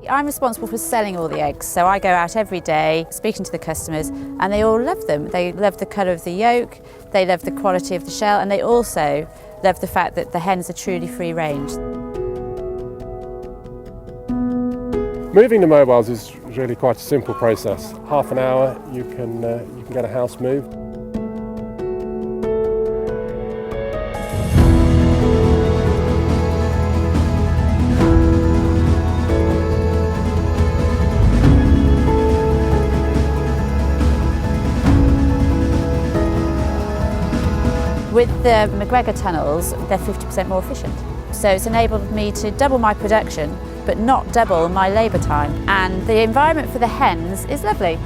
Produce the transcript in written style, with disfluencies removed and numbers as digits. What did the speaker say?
I'm responsible for selling all the eggs, so I go out every day speaking to the customers, and they all love them. They love the colour of the yolk, they love the quality of the shell, and they also love the fact that the hens are truly free range. Moving the mobiles is really quite a simple process. Half an hour you can get a house moved. With the McGregor tunnels, they're 50% more efficient. So it's enabled me to double my production, but not double my labour time. And the environment for the hens is lovely.